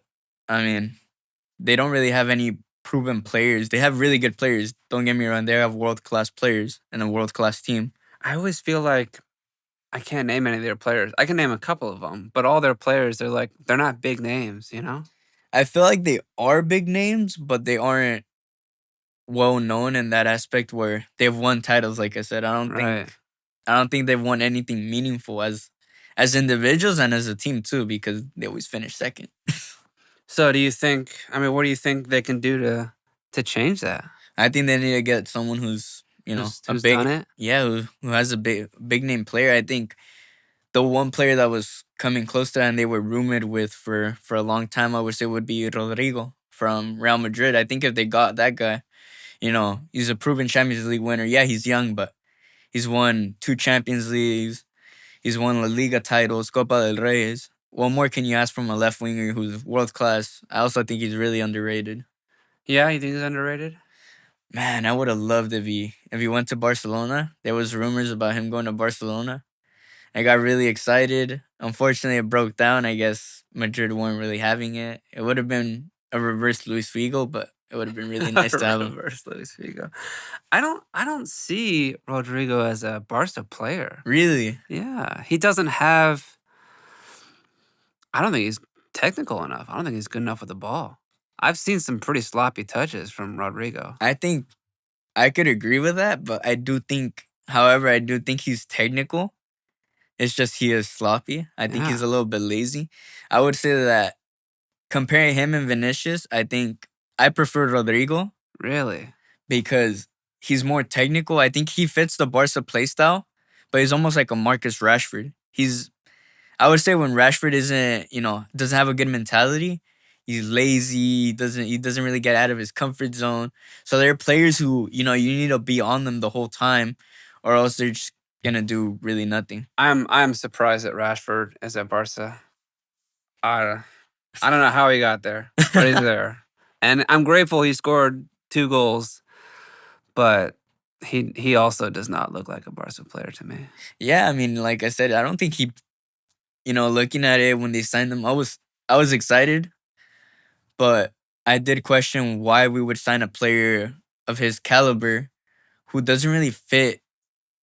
I mean, they don't really have any proven players. They have really good players. Don't get me wrong. They have world-class players and a world-class team. I always feel like I can't name any of their players. I can name a couple of them, but all their players, they're not big names, you know? I feel like they are big names, but they aren't well known in that aspect where they've won titles. Like I said, Right. I don't think they've won anything meaningful as individuals and as a team too, because they always finish second. So do you think, I mean, what do you think they can do to change that? I think they need to get someone who's Who's done it? who has a big name player. I think the one player that was coming close to that and they were rumored with for a long time, I would say, would be Rodrigo from Real Madrid. I think if they got that guy, he's a proven Champions League winner. Yeah, he's young, but he's won 2 Champions Leagues. He's won La Liga titles, Copa del Reyes. What more can you ask from a left winger who's world class? I also think he's really underrated. Yeah, you think he's underrated? Man, I would have loved if he went to Barcelona. There was rumors about him going to Barcelona. I got really excited. Unfortunately, it broke down. I guess Madrid weren't really having it. It would have been a reverse Luis Figo, but it would have been really nice to have him. Reverse Luis Figo. I don't see Rodrigo as a Barca player. Really? Yeah, he doesn't have. I don't think he's technical enough. I don't think he's good enough with the ball. I've seen some pretty sloppy touches from Rodrigo. I think I could agree with that, but I do think he's technical. It's just he is sloppy. I think he's Yeah. a little bit lazy. I would say that comparing him and Vinicius, I think I prefer Rodrigo Really? because he's more technical. I think he fits the Barca playstyle, but he's almost like a Marcus Rashford. I would say when Rashford doesn't have a good mentality, he's lazy, he doesn't really get out of his comfort zone. So there are players who, you need to be on them the whole time or else they're just gonna do really nothing. I'm surprised that Rashford is at Barca. I don't know how he got there, but he's there, and I'm grateful he scored 2 goals. But he also does not look like a Barca player to me. Yeah, I mean, like I said, I don't think looking at it when they signed him, I was excited, but I did question why we would sign a player of his caliber who doesn't really fit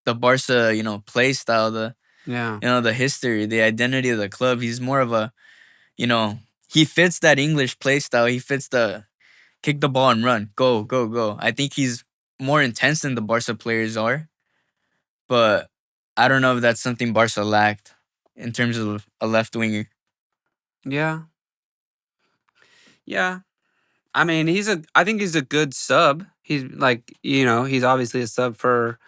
the Barca, play style, Yeah. the history, the identity of the club. He's more of a, he fits that English play style. He fits the kick the ball and run, go, go, go. I think he's more intense than the Barca players are, but I don't know if that's something Barca lacked in terms of a left winger. Yeah. Yeah. I mean, I think he's a good sub. He's like, he's obviously a sub for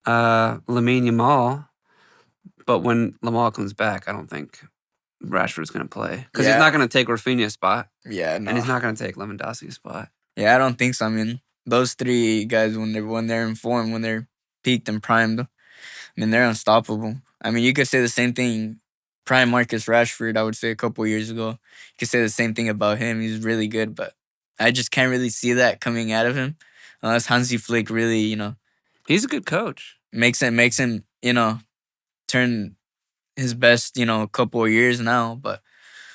Lamine Yamal, but when Lamal comes back, I don't think Rashford's gonna play because he's Yeah, not gonna take Rafinha's spot, yeah, and no, he's not gonna take Lewandowski's spot. yeah, I don't think so. I mean, those three guys when they're in form, when they're peaked and primed, I mean, they're unstoppable. I mean, you could say the same thing. Prime Marcus Rashford, I would say a couple years ago. You could say the same thing about him. He's really good, but I just can't really see that coming out of him unless Hansi Flick really, He's a good coach. makes him, turn his best, couple of years now. But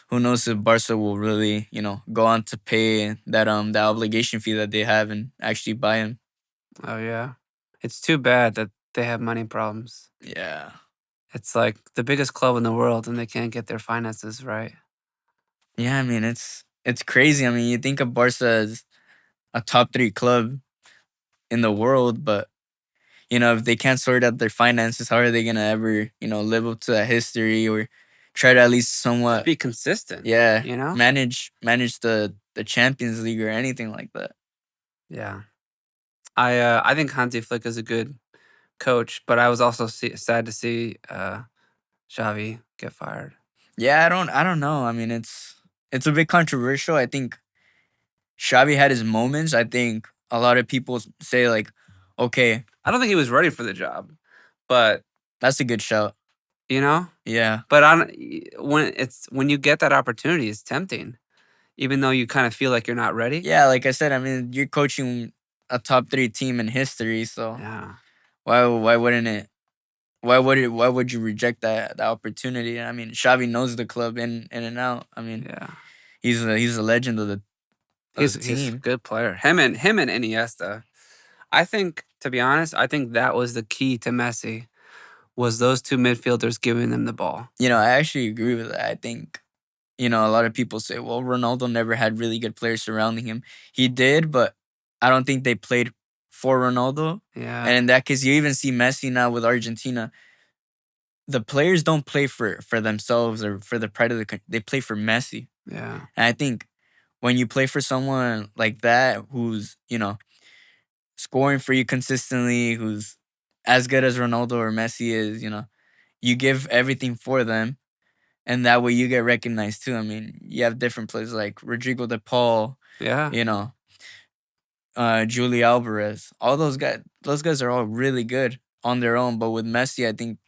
who knows if Barca will really, go on to pay that obligation fee that they have and actually buy him. Oh yeah, it's too bad that they have money problems. Yeah. It's like the biggest club in the world, and they can't get their finances right. Yeah, I mean it's crazy. I mean, you think of Barca as a top three club in the world, but if they can't sort out their finances, how are they gonna ever, live up to that history or try to at least Just somewhat, be consistent, yeah, you know? manage the Champions League or anything like that. Yeah. I think Hansi Flick is a good coach, but I was also sad to see Xavi get fired. Yeah, I don't know. I mean, it's a bit controversial. I think Xavi had his moments. I think a lot of people say like, okay, I don't think he was ready for the job, but that's a good shout. you know, Yeah. but when you get that opportunity, it's tempting, even though you kind of feel like you're not ready. Yeah, like I said, I mean, you're coaching a top three team in history, so Yeah. why wouldn't it? Why would you reject that opportunity? I mean, Xavi knows the club in and out. I mean, Yeah. he's a legend of the He's a team. good player. Him and Iniesta. I think, to be honest, I think that was the key to Messi was those two midfielders giving them the ball. I actually agree with that. I think a lot of people say, well, Ronaldo never had really good players surrounding him. He did, but I don't think they played for Ronaldo. Yeah. And in that case, you even see Messi now with Argentina. The players don't play for themselves or for the pride of the country. They play for Messi. Yeah. And I think when you play for someone like that, who's scoring for you consistently, who's as good as Ronaldo or Messi is, you give everything for them, and that way you get recognized too. I mean, you have different players like Rodrigo De Paul, Yeah. you know, Julie Alvarez. All those guys are all really good on their own, but with Messi, I think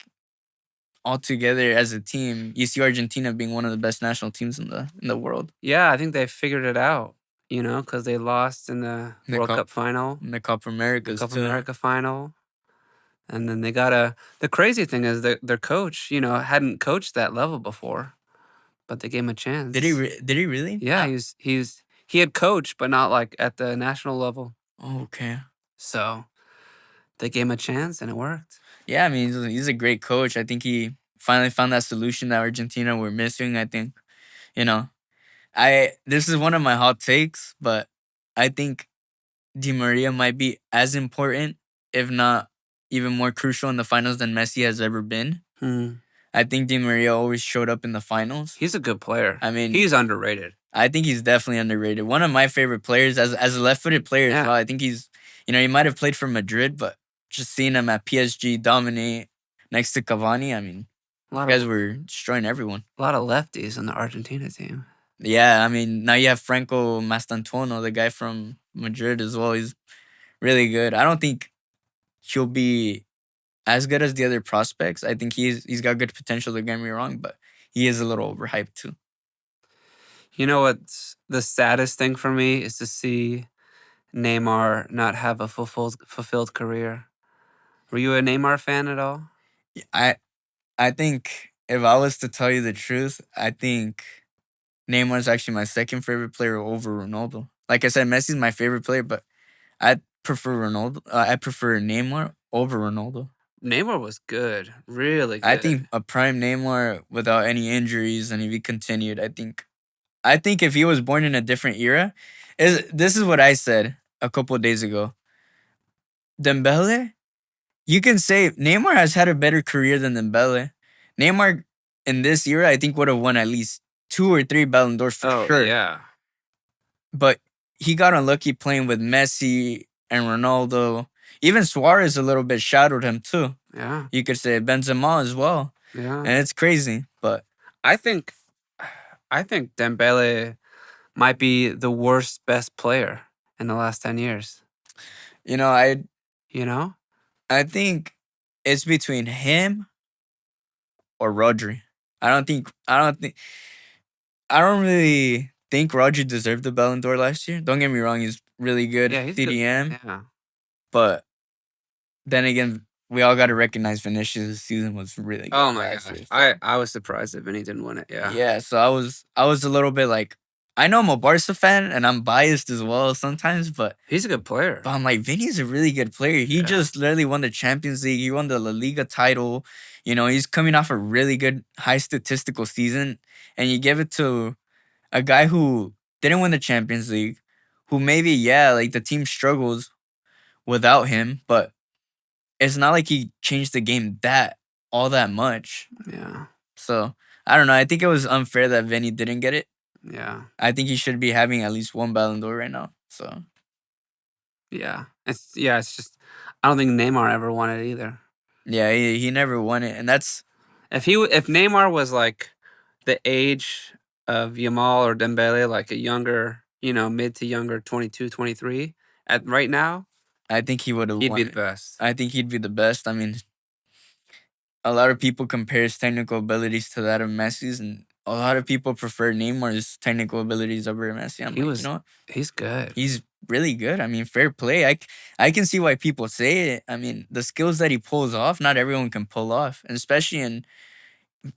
all together as a team, you see Argentina being one of the best national teams in the world. Yeah, I think they figured it out, because they lost in the In the World Cup, Cup final, in the Copa the Americas Copa too. America final. And then they got the crazy thing is that their coach, hadn't coached that level before, but they gave him a chance. Did he really? Yeah, he had coached, but not like at the national level. Okay. So they gave him a chance and it worked. Yeah, I mean, he's a great coach. I think he finally found that solution that Argentina were missing. I think, you know, this is one of my hot takes, but I think Di Maria might be as important, if not even more crucial in the finals than Messi has ever been. Hmm. I think Di Maria always showed up in the finals. He's a good player. I mean, He's underrated. I think he's definitely underrated. One of my favorite players as a left-footed player as Yeah. well. I think he might have played for Madrid, but just seeing him at PSG dominate next to Cavani, I mean, A lot guys of were destroying everyone. lefties on the Argentina team. Yeah, I mean, now you have Franco Mastantuono, the guy from Madrid as well. He's really good. I don't think he'll be as good as the other prospects. I think he's got good potential, don't get me wrong, but he is a little overhyped too. You know what's the saddest thing for me is to see Neymar not have a fulfilled career. Were you a Neymar fan at all? I I think if I was to tell you the truth, I think Neymar's actually my second favorite player over Ronaldo. Like I said, Messi's my favorite player, but I prefer Ronaldo. I prefer Neymar over Ronaldo. Neymar was good, really I good. think a prime Neymar without any injuries, and if he continued, I think if he was born in a different era, this is what I said a couple of days ago. Dembele, you can say Neymar has had a better career than Dembele. Neymar in this era, I think would have won at least 2 or 3 Ballon d'Ors for Oh sure. yeah, But he got unlucky playing with Messi and Ronaldo. Even Suarez a little bit shadowed him too. Yeah. You could say Benzema as well, Yeah. and it's crazy. But I think Dembele might be the worst best player in the last 10 years. you know, I You know? I think it's between him or Rodri. I don't really think Rodri deserved the Ballon d'Or last year. Don't get me wrong, he's really good Yeah, he's good. CDM, Yeah. but then again, we all got to recognize Vinicius' season was really good Oh my last gosh. year. So. I was surprised that Vinny didn't win it. Yeah. Yeah, so I was a little bit like, I know I'm a Barca fan and I'm biased as well sometimes, but He's a good player. I'm like, Vinny's a really good player. He Yeah. just literally won the Champions League. He won the La Liga title. You know, he's coming off a really good high statistical season, and you give it to a guy who didn't win the Champions League, who maybe, yeah, like the team struggles without him, but it's not like he changed the game all that much. Yeah. So I don't know. I think it was unfair that Vinny didn't get it. Yeah. I think he should be having at least one Ballon d'Or right now. So Yeah. It's just I don't think Neymar ever won it either. yeah, he never won it, and that's If Neymar was like the age of Yamal or Dembele, like a younger, mid to younger 22, 23, at right now, I think he would have he'd won be the it. best. I think he'd be the best. I mean, a lot of people compare his technical abilities to that of Messi's, and a lot of people prefer Neymar's technical abilities over Messi. I'm He like, was you know what? he's good. He's really good. I mean, fair play. I can see why people say it. I mean, the skills that he pulls off, not everyone can pull off, and especially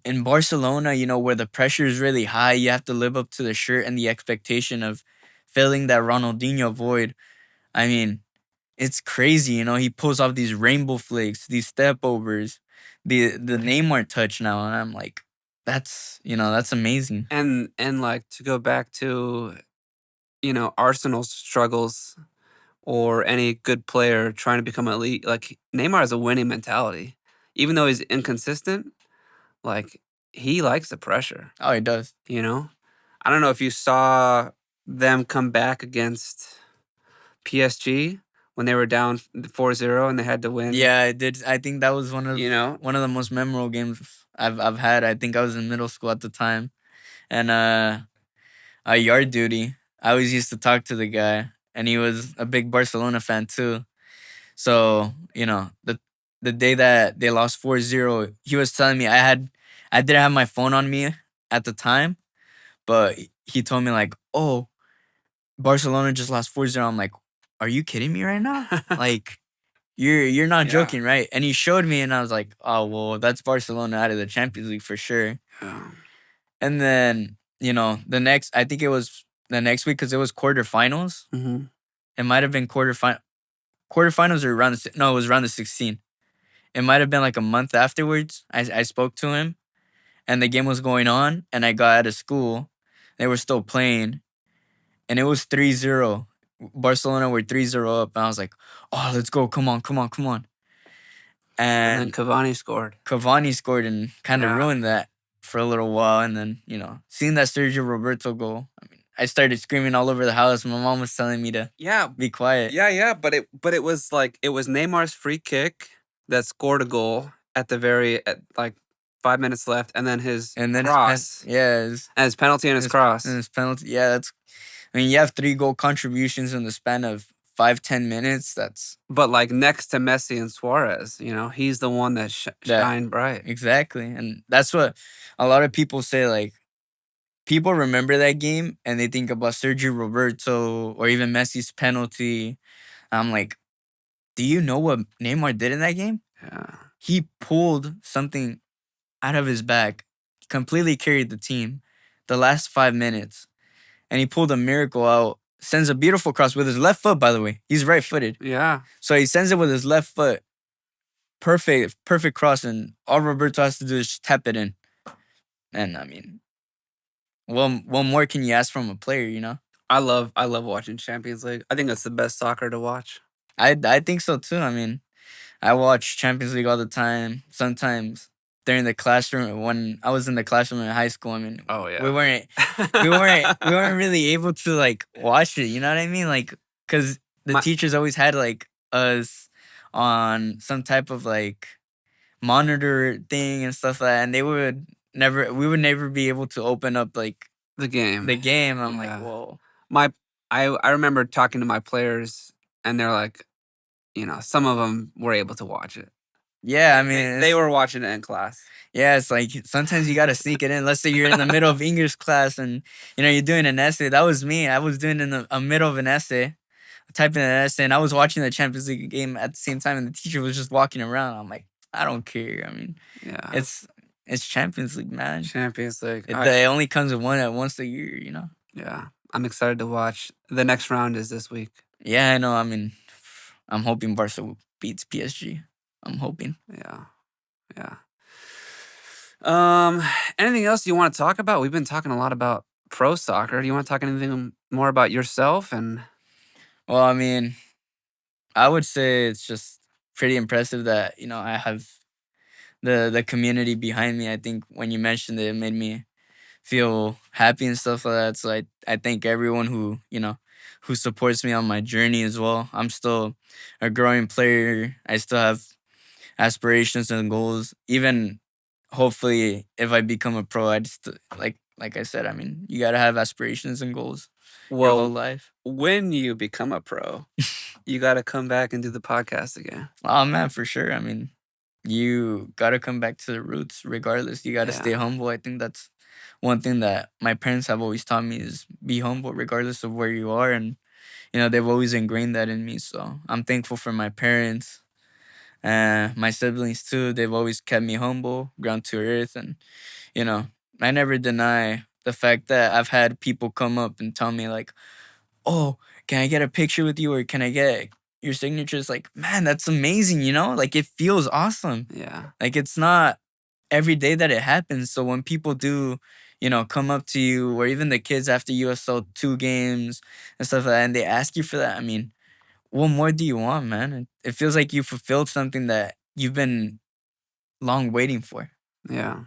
in Barcelona, you know, where the pressure is really high, you have to live up to the shirt and the expectation of filling that Ronaldinho void. I mean, it's crazy, you know. He pulls off these rainbow flicks, these step overs, the Neymar touch now, and I'm like, that's amazing. And like to go back to, Arsenal's struggles or any good player trying to become elite, like Neymar has a winning mentality. Even though he's inconsistent, like he likes the pressure, Oh, he does. you know? I don't know if you saw them come back against PSG when they were down 4-0 and they had to win. Yeah, I did. I think that was one of the most memorable games I've had. I think I was in middle school at the time, and yard duty. I always used to talk to the guy, and he was a big Barcelona fan too. So, you know, the day that they lost 4-0, he was telling me I didn't have my phone on me at the time, but he told me like, "Oh, Barcelona just lost 4-0." I'm like, "Are you kidding me right now?" Like you're not Yeah. joking, right? And he showed me and I was like, "Oh, well, that's Barcelona out of the Champions League for sure." Yeah. And then, you know, I think it was the next week cuz it was quarterfinals. Mm-hmm. It might have been quarterfinals or no, it was around the 16. It might have been like a month afterwards. I spoke to him and the game was going on and I got out of school. They were still playing and it was 3-0. Barcelona were 3-0 up and I was like, "Oh, let's go. Come on, come on, come on." And then And Cavani scored. Cavani scored and kind of Yeah. ruined that for a little while and then, you know, seeing that Sergio Roberto goal, I mean, I started screaming all over the house. My mom was telling me to Yeah. be quiet. Yeah, but it was like it was Neymar's free kick that scored a goal at like 5 minutes left, and then his And then cross, and his penalty and his cross. his penalty. Yeah, I mean, you have 3 goal contributions in the span of 5-10 minutes. That's But like next to Messi and Suarez, he's the one that shined bright. exactly, and that's what a lot of people say. Like people remember that game and they think about Sergio Roberto or even Messi's penalty. I'm like, do you know what Neymar did in that game? Yeah. He pulled something out of his back, completely carried the team the last 5 minutes, and he pulled a miracle out. Sends a beautiful cross with his left foot, by the way. He's right footed. Yeah. So he sends it with his left foot. Perfect cross. And all Roberto has to do is just tap it in. And I mean, what more can you ask from a player, you know? I love watching Champions League. I think that's the best soccer to watch. I think so too. I mean, I watch Champions League all the time. Sometimes during the classroom when I was in the classroom in high school. I mean, Oh yeah. we weren't really able to like watch it. You know what I mean? Like, cause the teachers always had like us on some type of like monitor thing and stuff like that, and we would never be able to open up like the game. the game. I'm like, Yeah. whoa. I remember talking to my players, and they're like, some of them were able to watch it. Yeah, I mean, They were watching it in class. yeah, it's like sometimes you gotta sneak it in. Let's say you're in the middle of English class and you're doing an essay. That was me. I was doing in a middle of an essay, typing an essay, and I was watching the Champions League game at the same time, and the teacher was just walking around. I'm like, I don't care. I mean, Yeah. it's Champions League, man. Champions League. It only comes with once a year, Yeah. I'm excited to watch. The next round is this week. Yeah, I know. I mean, I'm hoping Barca beats PSG. I'm hoping. Yeah. Yeah. Anything else you want to talk about? We've been talking a lot about pro soccer. Do you want to talk anything more about yourself? And Well, I mean, I would say it's just pretty impressive that I have the community behind me. I think when you mentioned it, it made me feel happy and stuff like that. So I thank everyone who supports me on my journey as well. I'm still a growing player. I still have aspirations and goals. Even hopefully, if I become a pro, I'd like I said. I mean, you gotta have aspirations and goals your whole life. When you become a pro, you got to come back and do the podcast again. Oh man, for sure. I mean, you gotta come back to the roots regardless. You gotta stay humble. I think that's one thing that my parents have always taught me is be humble regardless of where you are. And they've always ingrained that in me. So I'm thankful for my parents and my siblings too. They've always kept me humble, ground to earth. And I never deny the fact that I've had people come up and tell me like, oh, can I get a picture with you, or can I get your signature? It's like, man, that's amazing, like it feels awesome. Yeah. Like it's not every day that it happens. So when people do, come up to you, or even the kids after USL 2 games and stuff like that, and they ask you for that, I mean, what more do you want, man? It feels like you fulfilled something that you've been long waiting for. Yeah.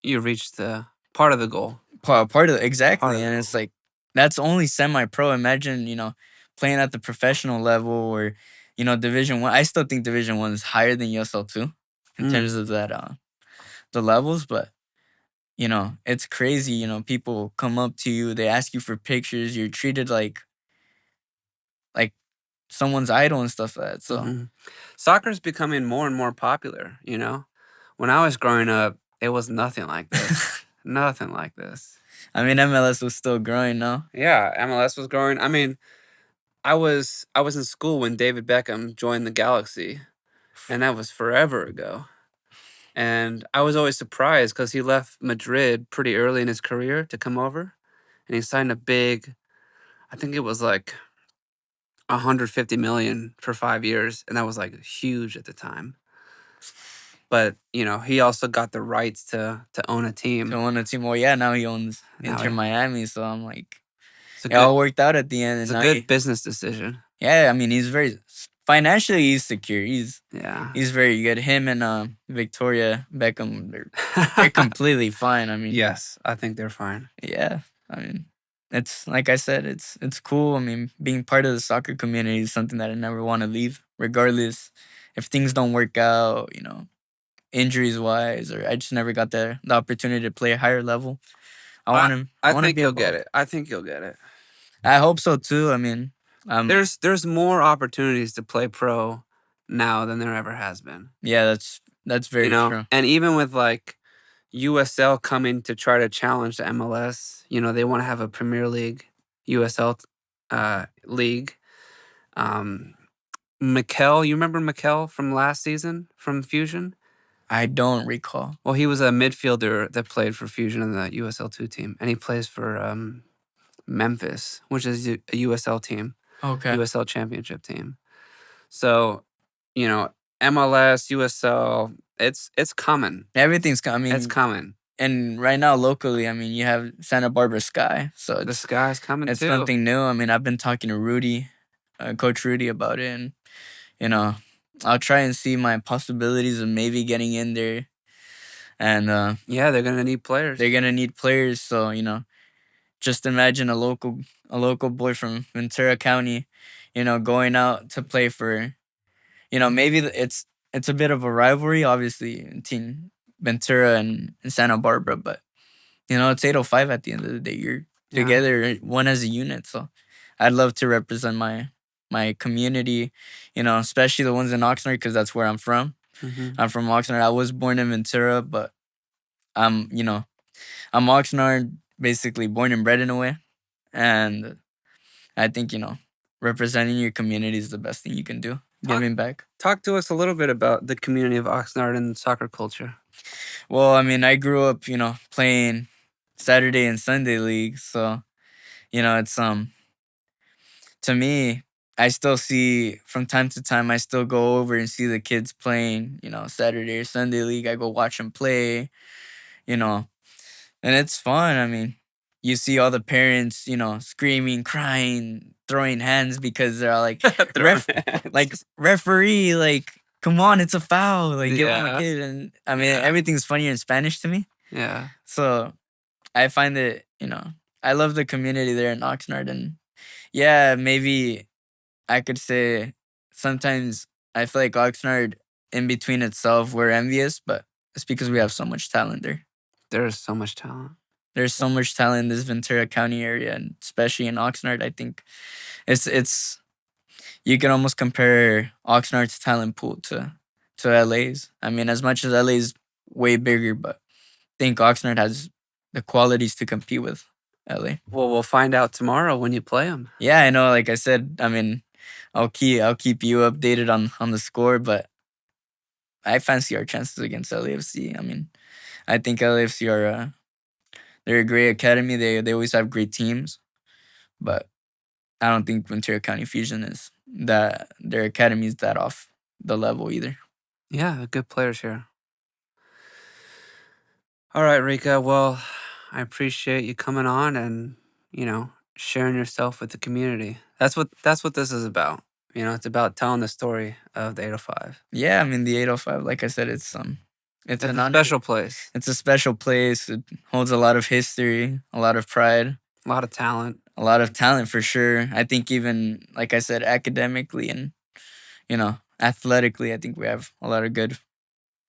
You reached the part of the goal. Part of it, exactly. Part of And the it's like, that's only semi-pro. Imagine, playing at the professional level, or, Division 1. I still think Division 1 is higher than USL 2 in terms of that, the levels. But, it's crazy. People come up to you, they ask you for pictures. You're treated like someone's idol and stuff like that. So soccer's becoming more and more popular, When I was growing up, it was nothing like this. Nothing like this. I mean, MLS was still growing, no? Yeah, MLS was growing. I mean, I was in school when David Beckham joined the Galaxy, and that was forever ago. And I was always surprised because he left Madrid pretty early in his career to come over, and he signed a big, I think it was like 150 million for 5 years, and that was like huge at the time. But he also got the rights to own a team. Well, yeah, now he owns Inter Miami, so I'm like, it all worked out at the end. It's a good business decision. Yeah, I mean, he's very financially, he's secure. He's very good. Him and Victoria Beckham, they're completely fine. I mean, yes, I think they're fine. Yeah, I mean, it's like I said, it's cool. I mean, being part of the soccer community is something that I never want to leave, regardless if things don't work out, injuries wise, or I just never got the opportunity to play a higher level. I think you'll get it. I think you'll get it. I hope so too. I mean, there's more opportunities to play pro now than there ever has been. Yeah, that's very true. And even with like USL coming to try to challenge the MLS, they want to have a Premier League USL league. Mikel, you remember Mikel from last season from Fusion? I don't recall. Well, he was a midfielder that played for Fusion in the USL 2 team, and he plays for Memphis, which is a USL team. Okay. USL championship team. So, MLS, USL, it's coming. Everything's coming. It's coming. And right now, locally, I mean, you have Santa Barbara Sky. So the Sky's coming it's too. It's something new. I mean, I've been talking to Rudy, Coach Rudy, about it. And, I'll try and see my possibilities of maybe getting in there. And yeah, they're going to need players. They're going to need players. So, just imagine a local boy from Ventura County, going out to play for, maybe it's a bit of a rivalry, obviously, in Team Ventura and Santa Barbara, but it's 805 at the end of the day. You're Yeah. together, one as a unit. So I'd love to represent my community, especially the ones in Oxnard because that's where I'm from. Hmm. I'm from Oxnard. I was born in Ventura, but I'm, I'm Oxnard, basically born and bred in a way. And I think, representing your community is the best thing you can do, Talk, giving back. talk to us a little bit about the community of Oxnard and soccer culture. Well, I mean, I grew up, playing Saturday and Sunday league. So, it's, to me, I still see from time to time, I still go over and see the kids playing, Saturday or Sunday league. I go watch them play, you know, and it's fun. I mean, you see all the parents, screaming, crying, throwing hands because they're all like, Throwing like hands. referee, like, come on, it's a foul, like give him a Yeah. kid. And I mean, Yeah. everything's funnier in Spanish to me. Yeah. So I find that, I love the community there in Oxnard. And yeah, maybe I could say sometimes I feel like Oxnard in between itself, we're envious, but it's because we have so much talent there. There is so much talent. There's so much talent in this Ventura County area, and especially in Oxnard. I think it's you can almost compare Oxnard's talent pool to LA's. I mean, as much as LA's way bigger, but I think Oxnard has the qualities to compete with LA. Well, we'll find out tomorrow when you play them. Yeah, I know. Like I said, I mean, I'll keep you updated on the score, but I fancy our chances against LAFC. I mean, I think LAFC are they're a great academy. They always have great teams, but I don't think Ventura County Fusion is that their academy is that off the level either. Yeah, good players here. All right, Rika. Well, I appreciate you coming on and, sharing yourself with the community. That's what this is about. It's about telling the story of the 805. Yeah, I mean the 805. Like I said, it's It's an a honor. special place. It's a special place. It holds a lot of history, a lot of pride, A lot of talent. a lot of talent for sure. I think even like I said, academically and athletically, I think we have a lot of good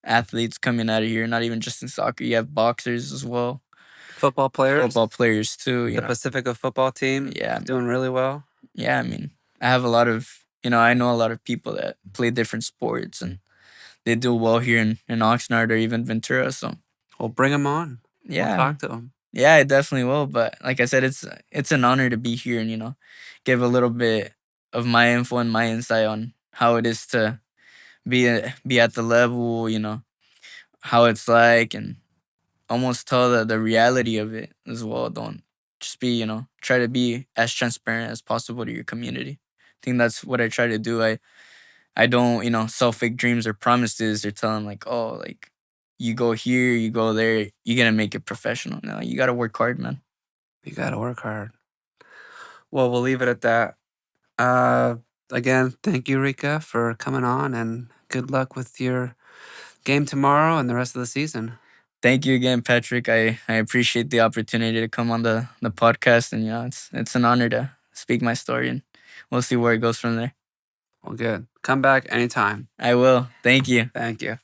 athletes coming out of here. Not even just in soccer, you have boxers as well, Football players. football players too. The Pacifica football team Yeah, doing really well. yeah. I mean, I have a lot of I know a lot of people that play different sports and they do well here in Oxnard or even Ventura. So Well, bring them on. We'll yeah, talk to them. yeah, I definitely will. But like I said, it's an honor to be here and give a little bit of my info and my insight on how it is to be at the level, how it's like, and almost tell the reality of it as well. Don't just be, try to be as transparent as possible to your community. I think that's what I try to do. I don't, sell fake dreams or promises or tell them like, oh, like you go here, you go there, you're gonna make it professional. No, you gotta work hard, man. You got to work hard. Well, we'll leave it at that. Again, thank you, Rika, for coming on, and good luck with your game tomorrow and the rest of the season. Thank you again, Patrick. I appreciate the opportunity to come on the podcast, and it's an honor to speak my story, and we'll see where it goes from there. Well, good. Come back anytime. I will. Thank you. Thank you.